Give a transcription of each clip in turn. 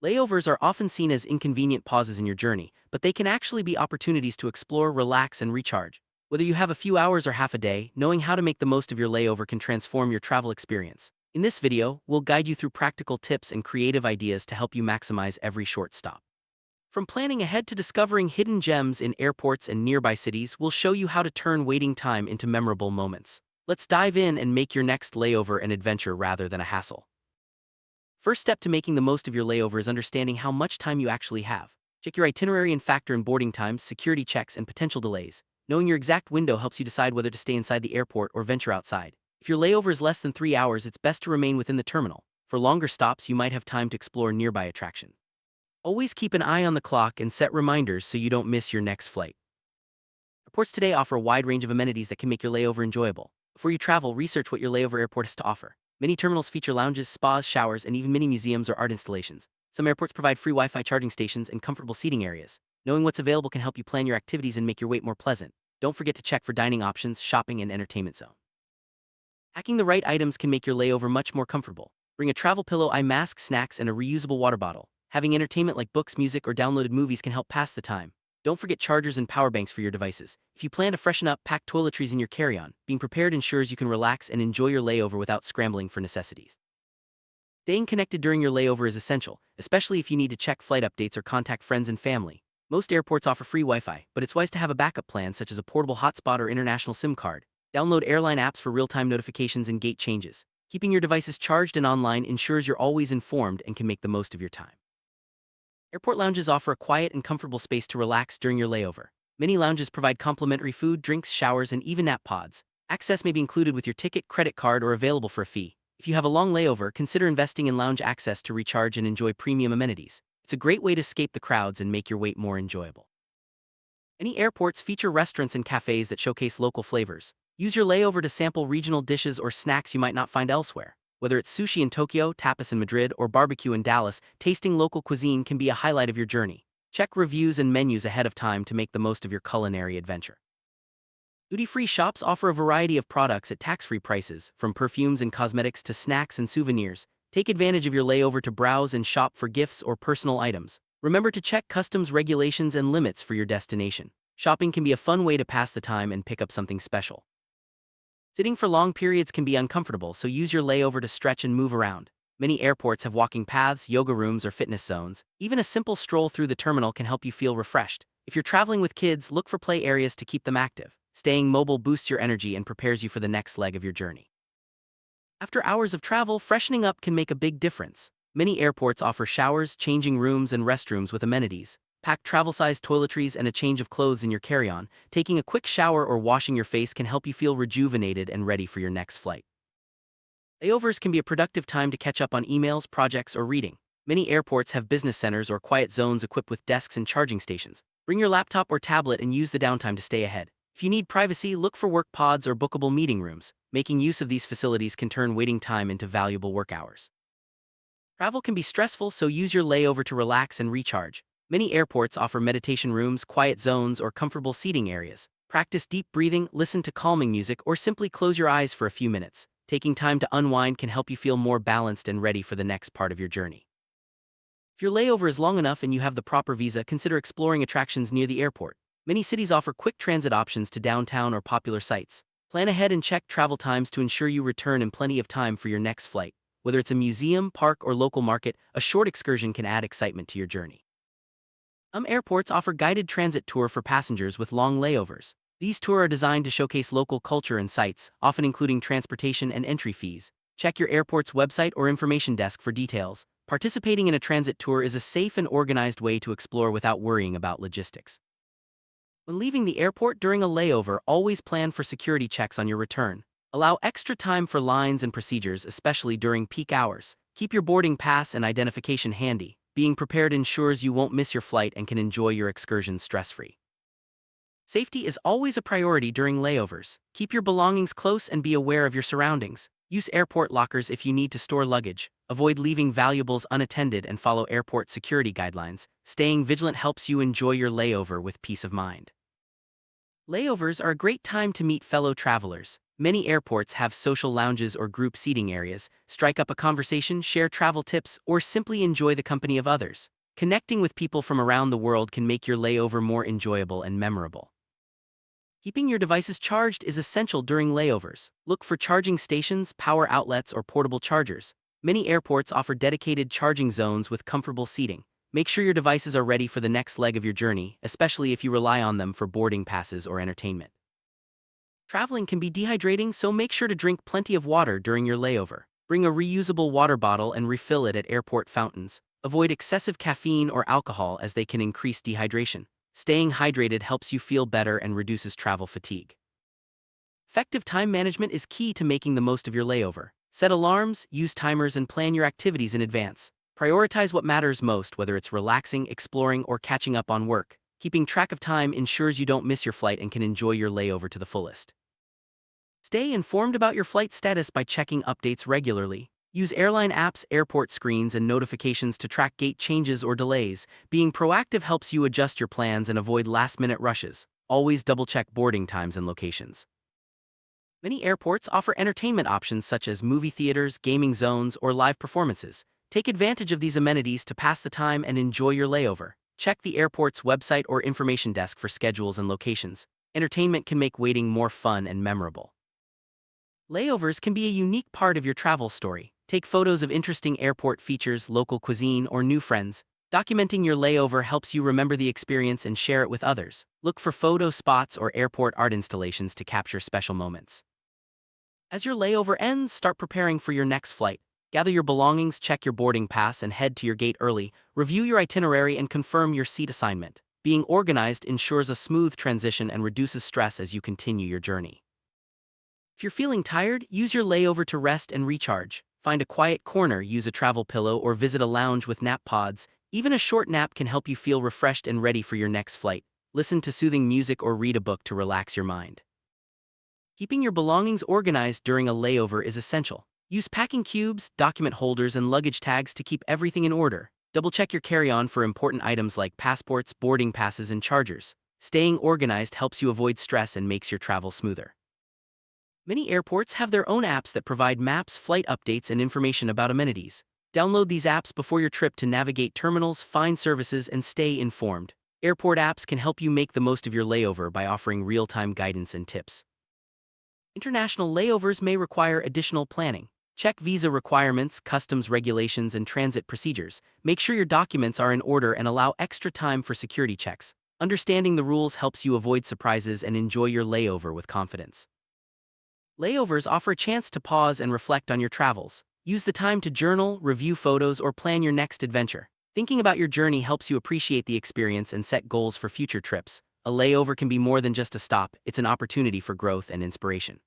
Layovers are often seen as inconvenient pauses in your journey, but they can actually be opportunities to explore, relax, and recharge. Whether you have a few hours or half a day, knowing how to make the most of your layover can transform your travel experience. In this video, we'll guide you through practical tips and creative ideas to help you maximize every short stop. From planning ahead to discovering hidden gems in airports and nearby cities, we'll show you how to turn waiting time into memorable moments. Let's dive in and make your next layover an adventure rather than a hassle. First step to making the most of your layover is understanding how much time you actually have. Check your itinerary and factor in boarding times, security checks, and potential delays. Knowing your exact window helps you decide whether to stay inside the airport or venture outside. If your layover is less than 3 hours, it's best to remain within the terminal. For longer stops, you might have time to explore nearby attractions. Always keep an eye on the clock and set reminders so you don't miss your next flight. Airports today offer a wide range of amenities that can make your layover enjoyable. Before you travel, research what your layover airport has to offer. Many terminals feature lounges, spas, showers, and even mini museums or art installations. Some airports provide free Wi-Fi charging stations and comfortable seating areas. Knowing what's available can help you plan your activities and make your wait more pleasant. Don't forget to check for dining options, shopping, and entertainment zone. Packing the right items can make your layover much more comfortable. Bring a travel pillow, eye mask, snacks, and a reusable water bottle. Having entertainment like books, music, or downloaded movies can help pass the time. Don't forget chargers and power banks for your devices. If you plan to freshen up, pack toiletries in your carry-on. Being prepared ensures you can relax and enjoy your layover without scrambling for necessities. Staying connected during your layover is essential, especially if you need to check flight updates or contact friends and family. Most airports offer free Wi-Fi, but it's wise to have a backup plan such as a portable hotspot or international SIM card. Download airline apps for real-time notifications and gate changes. Keeping your devices charged and online ensures you're always informed and can make the most of your time. Airport lounges offer a quiet and comfortable space to relax during your layover. Many lounges provide complimentary food, drinks, showers, and even nap pods. Access may be included with your ticket, credit card, or available for a fee. If you have a long layover, consider investing in lounge access to recharge and enjoy premium amenities. It's a great way to escape the crowds and make your wait more enjoyable. Many airports feature restaurants and cafes that showcase local flavors. Use your layover to sample regional dishes or snacks you might not find elsewhere. Whether it's sushi in Tokyo, tapas in Madrid, or barbecue in Dallas, tasting local cuisine can be a highlight of your journey. Check reviews and menus ahead of time to make the most of your culinary adventure. Duty-free shops offer a variety of products at tax-free prices, from perfumes and cosmetics to snacks and souvenirs. Take advantage of your layover to browse and shop for gifts or personal items. Remember to check customs regulations and limits for your destination. Shopping can be a fun way to pass the time and pick up something special. Sitting for long periods can be uncomfortable, so use your layover to stretch and move around. Many airports have walking paths, yoga rooms, or fitness zones. Even a simple stroll through the terminal can help you feel refreshed. If you're traveling with kids, look for play areas to keep them active. Staying mobile boosts your energy and prepares you for the next leg of your journey. After hours of travel, freshening up can make a big difference. Many airports offer showers, changing rooms, and restrooms with amenities. Pack travel-sized toiletries and a change of clothes in your carry-on. Taking a quick shower or washing your face can help you feel rejuvenated and ready for your next flight. Layovers can be a productive time to catch up on emails, projects, or reading. Many airports have business centers or quiet zones equipped with desks and charging stations. Bring your laptop or tablet and use the downtime to stay ahead. If you need privacy, look for work pods or bookable meeting rooms. Making use of these facilities can turn waiting time into valuable work hours. Travel can be stressful, so use your layover to relax and recharge. Many airports offer meditation rooms, quiet zones, or comfortable seating areas. Practice deep breathing, listen to calming music, or simply close your eyes for a few minutes. Taking time to unwind can help you feel more balanced and ready for the next part of your journey. If your layover is long enough and you have the proper visa, consider exploring attractions near the airport. Many cities offer quick transit options to downtown or popular sites. Plan ahead and check travel times to ensure you return in plenty of time for your next flight. Whether it's a museum, park, or local market, a short excursion can add excitement to your journey. Some airports offer guided transit tour for passengers with long layovers. These tours are designed to showcase local culture and sites, often including transportation and entry fees. Check your airport's website or information desk for details. Participating in a transit tour is a safe and organized way to explore without worrying about logistics. When leaving the airport during a layover, always plan for security checks on your return. Allow extra time for lines and procedures, especially during peak hours. Keep your boarding pass and identification handy. Being prepared ensures you won't miss your flight and can enjoy your excursion stress-free. Safety is always a priority during layovers. Keep your belongings close and be aware of your surroundings. Use airport lockers if you need to store luggage. Avoid leaving valuables unattended and follow airport security guidelines. Staying vigilant helps you enjoy your layover with peace of mind. Layovers are a great time to meet fellow travelers. Many airports have social lounges or group seating areas. Strike up a conversation, share travel tips, or simply enjoy the company of others. Connecting with people from around the world can make your layover more enjoyable and memorable. Keeping your devices charged is essential during layovers. Look for charging stations, power outlets, or portable chargers. Many airports offer dedicated charging zones with comfortable seating. Make sure your devices are ready for the next leg of your journey, especially if you rely on them for boarding passes or entertainment. Traveling can be dehydrating, so make sure to drink plenty of water during your layover. Bring a reusable water bottle and refill it at airport fountains. Avoid excessive caffeine or alcohol as they can increase dehydration. Staying hydrated helps you feel better and reduces travel fatigue. Effective time management is key to making the most of your layover. Set alarms, use timers, and plan your activities in advance. Prioritize what matters most, whether it's relaxing, exploring, or catching up on work. Keeping track of time ensures you don't miss your flight and can enjoy your layover to the fullest. Stay informed about your flight status by checking updates regularly. Use airline apps, airport screens, and notifications to track gate changes or delays. Being proactive helps you adjust your plans and avoid last-minute rushes. Always double-check boarding times and locations. Many airports offer entertainment options such as movie theaters, gaming zones, or live performances. Take advantage of these amenities to pass the time and enjoy your layover. Check the airport's website or information desk for schedules and locations. Entertainment can make waiting more fun and memorable. Layovers can be a unique part of your travel story. Take photos of interesting airport features, local cuisine, or new friends. Documenting your layover helps you remember the experience and share it with others. Look for photo spots or airport art installations to capture special moments. As your layover ends, start preparing for your next flight. Gather your belongings, check your boarding pass, and head to your gate early. Review your itinerary and confirm your seat assignment. Being organized ensures a smooth transition and reduces stress as you continue your journey. If you're feeling tired, use your layover to rest and recharge. Find a quiet corner, use a travel pillow, or visit a lounge with nap pods. Even a short nap can help you feel refreshed and ready for your next flight. Listen to soothing music or read a book to relax your mind. Keeping your belongings organized during a layover is essential. Use packing cubes, document holders, and luggage tags to keep everything in order. Double-check your carry-on for important items like passports, boarding passes, and chargers. Staying organized helps you avoid stress and makes your travel smoother. Many airports have their own apps that provide maps, flight updates, and information about amenities. Download these apps before your trip to navigate terminals, find services, and stay informed. Airport apps can help you make the most of your layover by offering real-time guidance and tips. International layovers may require additional planning. Check visa requirements, customs regulations, and transit procedures. Make sure your documents are in order and allow extra time for security checks. Understanding the rules helps you avoid surprises and enjoy your layover with confidence. Layovers offer a chance to pause and reflect on your travels. Use the time to journal, review photos, or plan your next adventure. Thinking about your journey helps you appreciate the experience and set goals for future trips. A layover can be more than just a stop, it's an opportunity for growth and inspiration.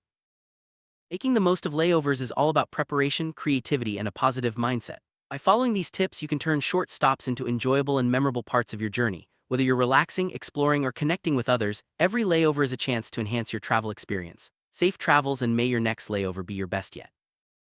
Making the most of layovers is all about preparation, creativity, and a positive mindset. By following these tips, you can turn short stops into enjoyable and memorable parts of your journey. Whether you're relaxing, exploring, or connecting with others, every layover is a chance to enhance your travel experience. Safe travels, and may your next layover be your best yet.